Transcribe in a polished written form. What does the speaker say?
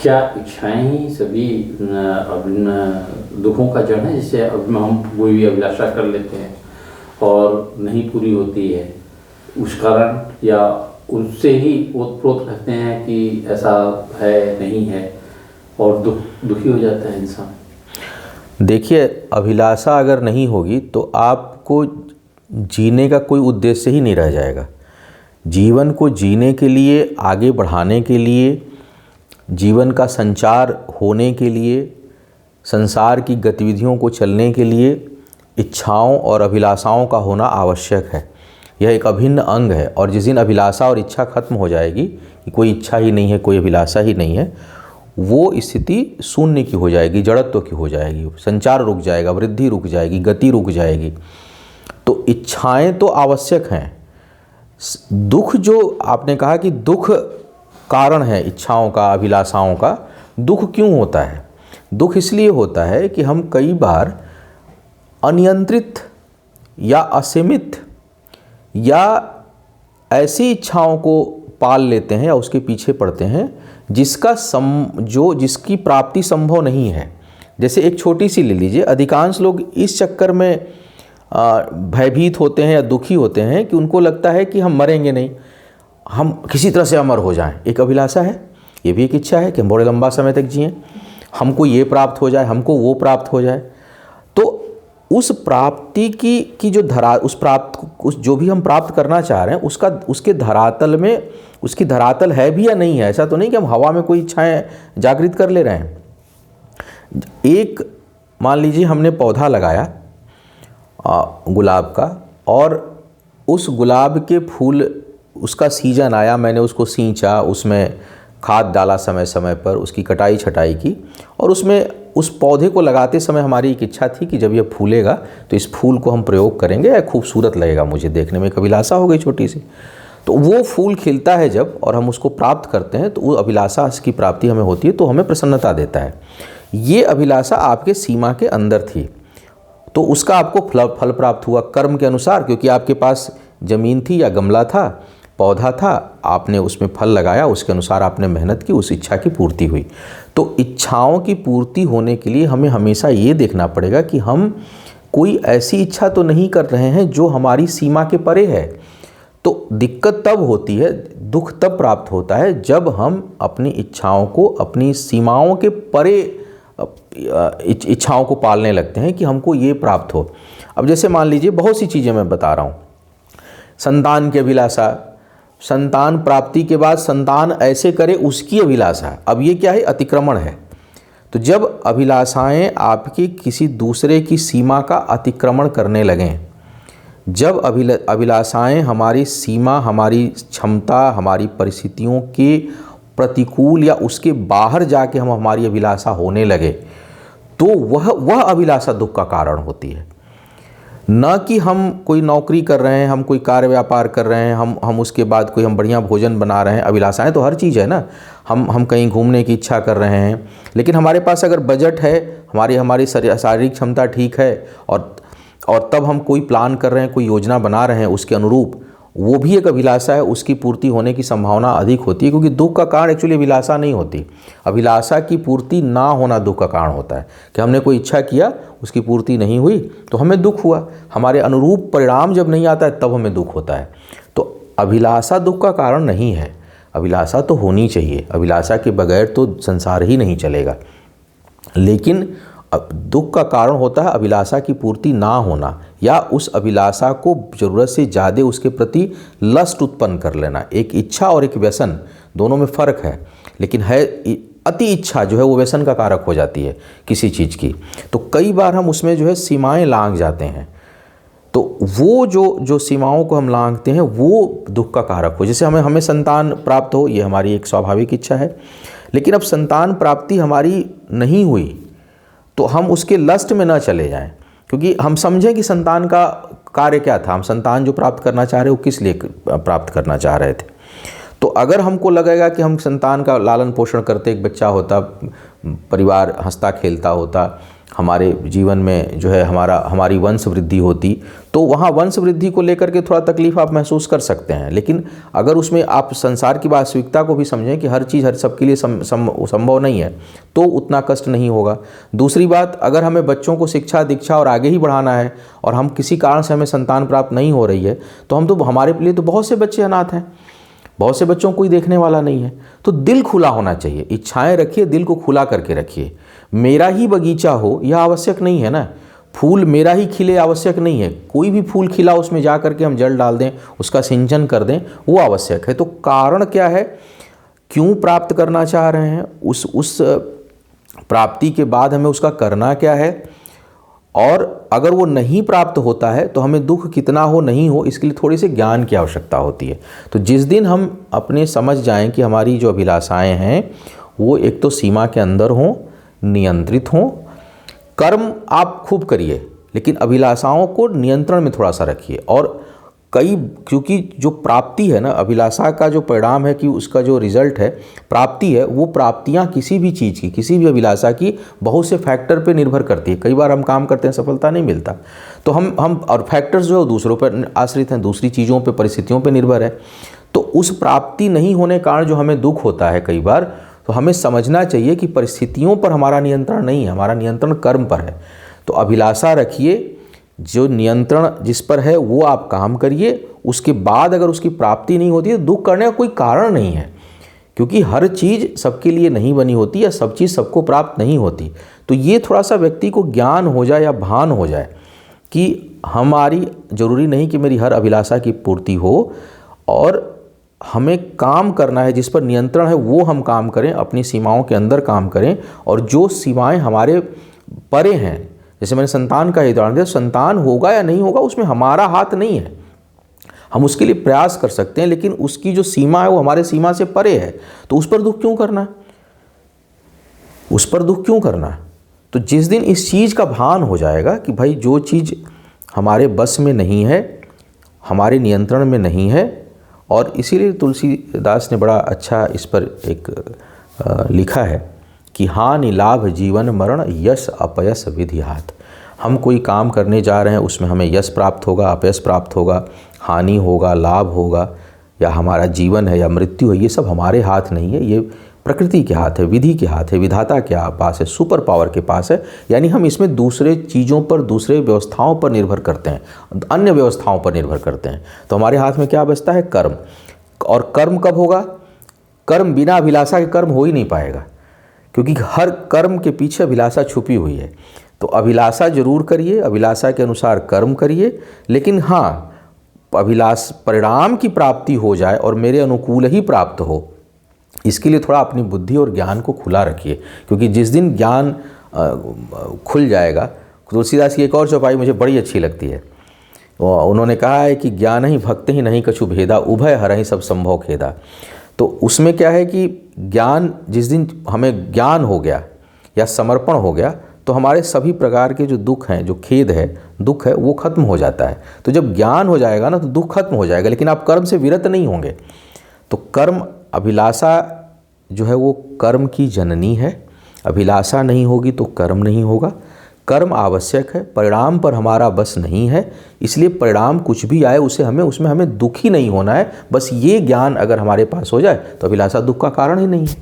क्या इच्छाएं ही सभी दुखों का जड़ है? जैसे अब हम कोई भी अभिलाषा कर लेते हैं और नहीं पूरी होती है, उस कारण या उससे ही ओतप्रोत रहते हैं कि ऐसा है नहीं है, और दुखी हो जाता है इंसान। देखिए, अभिलाषा अगर नहीं होगी तो आपको जीने का कोई उद्देश्य ही नहीं रह जाएगा। जीवन को जीने के लिए, आगे बढ़ाने के लिए, जीवन का संचार होने के लिए, संसार की गतिविधियों को चलने के लिए इच्छाओं और अभिलाषाओं का होना आवश्यक है। यह एक अभिन्न अंग है। और जिस दिन अभिलाषा और इच्छा खत्म हो जाएगी कि कोई इच्छा ही नहीं है, कोई अभिलाषा ही नहीं है, वो स्थिति शून्य की हो जाएगी, जड़त्व की हो जाएगी। संचार रुक जाएगा, वृद्धि रुक जाएगी, गति रुक जाएगी। तो इच्छाएं तो आवश्यक हैं। दुख, जो आपने कहा कि दुख कारण है इच्छाओं का, अभिलाषाओं का, दुख क्यों होता है? दुख इसलिए होता है कि हम कई बार अनियंत्रित या असीमित या ऐसी इच्छाओं को पाल लेते हैं या उसके पीछे पड़ते हैं जिसकी प्राप्ति संभव नहीं है। जैसे एक छोटी सी ले लीजिए, अधिकांश लोग इस चक्कर में भयभीत होते हैं या दुखी होते हैं कि उनको लगता है कि हम मरेंगे नहीं, हम किसी तरह से अमर हो जाएं। एक अभिलाषा है, ये भी एक इच्छा है कि हम बड़े लंबा समय तक जिएं, हमको ये प्राप्त हो जाए, हमको वो प्राप्त हो जाए। तो उस प्राप्ति की जो उस जो भी हम प्राप्त करना चाह रहे हैं उसके धरातल में, उसकी धरातल है भी या नहीं है। ऐसा तो नहीं कि हम हवा में कोई इच्छाएं जागृत कर ले रहे हैं। एक मान लीजिए हमने पौधा लगाया गुलाब का, और उस गुलाब के फूल, उसका सीजन आया, मैंने उसको सींचा, उसमें खाद डाला समय समय पर, उसकी कटाई छटाई की, और उसमें उस पौधे को लगाते समय हमारी एक इच्छा थी कि जब ये फूलेगा तो इस फूल को हम प्रयोग करेंगे, या खूबसूरत लगेगा मुझे देखने में, एक अभिलाषा हो गई छोटी सी। तो वो फूल खिलता है जब, और हम उसको प्राप्त करते हैं, तो वो अभिलाषा की प्राप्ति हमें होती है, तो हमें प्रसन्नता देता है। ये अभिलाषा आपके सीमा के अंदर थी, तो उसका आपको फल प्राप्त हुआ कर्म के अनुसार, क्योंकि आपके पास ज़मीन थी या गमला था, पौधा था, आपने उसमें फल लगाया, उसके अनुसार आपने मेहनत की, उस इच्छा की पूर्ति हुई। तो इच्छाओं की पूर्ति होने के लिए हमें हमेशा ये देखना पड़ेगा कि हम कोई ऐसी इच्छा तो नहीं कर रहे हैं जो हमारी सीमा के परे है। तो दिक्कत तब होती है, दुख तब प्राप्त होता है जब हम अपनी इच्छाओं को अपनी सीमाओं के परे इच्छाओं को पालने लगते हैं कि हमको ये प्राप्त हो। अब जैसे मान लीजिए, बहुत सी चीज़ें मैं बता रहा हूँ, संतान की अभिलाषा, संतान प्राप्ति के बाद संतान ऐसे करे उसकी अभिलाषा। अब ये क्या है? अतिक्रमण है। तो जब अभिलाषाएं आपकी किसी दूसरे की सीमा का अतिक्रमण करने लगें, जब अभिलाषाएं हमारी सीमा, हमारी क्षमता, हमारी परिस्थितियों के प्रतिकूल या उसके बाहर जाके हमारी अभिलाषा होने लगे, तो वह अभिलाषा दुख का कारण होती है। न कि हम कोई नौकरी कर रहे हैं, हम कोई कार्य व्यापार कर रहे हैं, हम उसके बाद कोई हम बढ़िया भोजन बना रहे हैं। अभिलाषाएं तो हर चीज़ है ना। हम कहीं घूमने की इच्छा कर रहे हैं, लेकिन हमारे पास अगर बजट है, हमारी शारीरिक क्षमता ठीक है, और तब हम कोई प्लान कर रहे हैं, कोई योजना बना रहे हैं उसके अनुरूप, वो भी एक अभिलाषा है, उसकी पूर्ति होने की संभावना अधिक होती है। क्योंकि दुख का कारण एक्चुअली अभिलाषा नहीं होती, अभिलाषा की पूर्ति ना होना दुख का कारण होता है। कि हमने कोई इच्छा किया, उसकी पूर्ति नहीं हुई तो हमें दुख हुआ, हमारे अनुरूप परिणाम जब नहीं आता है तब हमें दुख होता है। तो अभिलाषा दुख का कारण नहीं है, अभिलाषा तो होनी चाहिए, अभिलाषा के बगैर तो संसार ही नहीं चलेगा। लेकिन दुख का कारण होता है अभिलाषा की पूर्ति ना होना, या उस अभिलाषा को ज़रूरत से ज़्यादा उसके प्रति लस्ट उत्पन्न कर लेना। एक इच्छा और एक व्यसन, दोनों में फ़र्क है, लेकिन है अति इच्छा जो है वो व्यसन का कारक हो जाती है किसी चीज़ की। तो कई बार हम उसमें जो है सीमाएं लांघ जाते हैं, तो वो जो सीमाओं को हम लांघते हैं वो दुख का कारक हो। जैसे हमें संतान प्राप्त हो, ये हमारी एक स्वाभाविक इच्छा है, लेकिन अब संतान प्राप्ति हमारी नहीं हुई तो हम उसके लस्ट में ना चले जाएं, क्योंकि हम समझें कि संतान का कार्य क्या था, हम संतान जो प्राप्त करना चाह रहे हो किस लिए प्राप्त करना चाह रहे थे। तो अगर हमको लगेगा कि हम संतान का लालन पोषण करते, एक बच्चा होता, परिवार हंसता खेलता होता, हमारे जीवन में जो है हमारी वंश वृद्धि होती, तो वहाँ वंश वृद्धि को लेकर के थोड़ा तकलीफ आप महसूस कर सकते हैं। लेकिन अगर उसमें आप संसार की वास्तविकता को भी समझें कि हर चीज़ हर सबके लिए संभव नहीं है, तो उतना कष्ट नहीं होगा। दूसरी बात, अगर हमें बच्चों को शिक्षा दीक्षा और आगे ही बढ़ाना है और हम किसी कारण से हमें संतान प्राप्त नहीं हो रही है, तो हमारे लिए तो बहुत से बच्चे अनाथ हैं, बहुत से बच्चों को कोई देखने वाला नहीं है। तो दिल खुला होना चाहिए, इच्छाएं रखिए, दिल को खुला करके रखिए। मेरा ही बगीचा हो यह आवश्यक नहीं है ना, फूल मेरा ही खिले आवश्यक नहीं है। कोई भी फूल खिला उसमें जा करके हम जल डाल दें, उसका सिंचन कर दें, वो आवश्यक है। तो कारण क्या है, क्यों प्राप्त करना चाह रहे हैं, उस प्राप्ति के बाद हमें उसका करना क्या है, और अगर वो नहीं प्राप्त होता है तो हमें दुख कितना हो नहीं हो, इसके लिए थोड़ी सी ज्ञान की आवश्यकता होती है। तो जिस दिन हम अपने समझ जाएं कि हमारी जो अभिलाषाएं हैं वो एक तो सीमा के अंदर हों, नियंत्रित हों। कर्म आप खूब करिए, लेकिन अभिलाषाओं को नियंत्रण में थोड़ा सा रखिए। और क्योंकि जो प्राप्ति है ना, अभिलाषा का जो परिणाम है कि उसका जो रिजल्ट है, प्राप्ति है, वो प्राप्तियां किसी भी चीज़ की, किसी भी अभिलाषा की बहुत से फैक्टर पे निर्भर करती है। कई बार हम काम करते हैं, सफलता नहीं मिलता, तो हम और फैक्टर्स जो है दूसरों पर आश्रित हैं, दूसरी चीज़ों पे, परिस्थितियों पे निर्भर है। तो उस प्राप्ति नहीं होने के कारण जो हमें दुख होता है कई बार, तो हमें समझना चाहिए कि परिस्थितियों पर हमारा नियंत्रण नहीं है, हमारा नियंत्रण कर्म पर है। तो अभिलाषा रखिए, जो नियंत्रण जिस पर है वो आप काम करिए। उसके बाद अगर उसकी प्राप्ति नहीं होती है तो दुख करने का कोई कारण नहीं है, क्योंकि हर चीज़ सबके लिए नहीं बनी होती या सब चीज़ सबको प्राप्त नहीं होती। तो ये थोड़ा सा व्यक्ति को ज्ञान हो जाए या भान हो जाए कि हमारी ज़रूरी नहीं कि मेरी हर अभिलाषा की पूर्ति हो, और हमें काम करना है, जिस पर नियंत्रण है वो हम काम करें, अपनी सीमाओं के अंदर काम करें। और जो सीमाएं हमारे परे हैं, जैसे मैंने संतान का उदाहरण दिया, संतान होगा या नहीं होगा उसमें हमारा हाथ नहीं है, हम उसके लिए प्रयास कर सकते हैं, लेकिन उसकी जो सीमा है वो हमारे सीमा से परे है। तो उस पर दुख क्यों करना, उस पर दुख क्यों करना। तो जिस दिन इस चीज़ का भान हो जाएगा कि भाई जो चीज़ हमारे बस में नहीं है, हमारे नियंत्रण में नहीं है, और इसीलिए तुलसीदास ने बड़ा अच्छा इस पर एक लिखा है कि हानि लाभ जीवन मरण यश अपयश विधि हाथ। हम कोई काम करने जा रहे हैं, उसमें हमें यश प्राप्त होगा, अपयश प्राप्त होगा, हानि होगा, लाभ होगा, या हमारा जीवन है या मृत्यु है, ये सब हमारे हाथ नहीं है, ये प्रकृति के हाथ है, विधि के हाथ है, विधाता के पास है, सुपर पावर के पास है। यानी हम इसमें दूसरे चीज़ों पर, दूसरे व्यवस्थाओं पर निर्भर करते हैं, अन्य व्यवस्थाओं पर निर्भर करते हैं। तो हमारे हाथ में क्या बचता है, कर्म। और कर्म कब होगा, कर्म बिना अभिलाषा के कर्म हो ही नहीं पाएगा, क्योंकि हर कर्म के पीछे अभिलाषा छुपी हुई है। तो अभिलाषा जरूर करिए, अभिलाषा के अनुसार कर्म करिए, लेकिन हाँ, परिणाम की प्राप्ति हो जाए और मेरे अनुकूल ही प्राप्त हो, इसके लिए थोड़ा अपनी बुद्धि और ज्ञान को खुला रखिए। क्योंकि जिस दिन ज्ञान खुल जाएगा, तुलसीदास की एक और चौपाई मुझे बड़ी अच्छी लगती है, उन्होंने कहा है कि ज्ञान ही भक्त ही नहीं कछु भेदा, उभय हर ही सब संभव खेदा। तो उसमें क्या है कि ज्ञान, जिस दिन हमें ज्ञान हो गया या समर्पण हो गया, तो हमारे सभी प्रकार के जो दुख हैं, जो खेद है, दुख है, वो खत्म हो जाता है। तो जब ज्ञान हो जाएगा ना, तो दुख खत्म हो जाएगा, लेकिन आप कर्म से विरत नहीं होंगे। तो कर्म, अभिलाषा जो है वो कर्म की जननी है। अभिलाषा नहीं होगी तो कर्म नहीं होगा। कर्म आवश्यक है, परिणाम पर हमारा बस नहीं है, इसलिए परिणाम कुछ भी आए उसमें हमें दुखी नहीं होना है। बस ये ज्ञान अगर हमारे पास हो जाए तो अभिलाषा दुख का कारण ही नहीं है।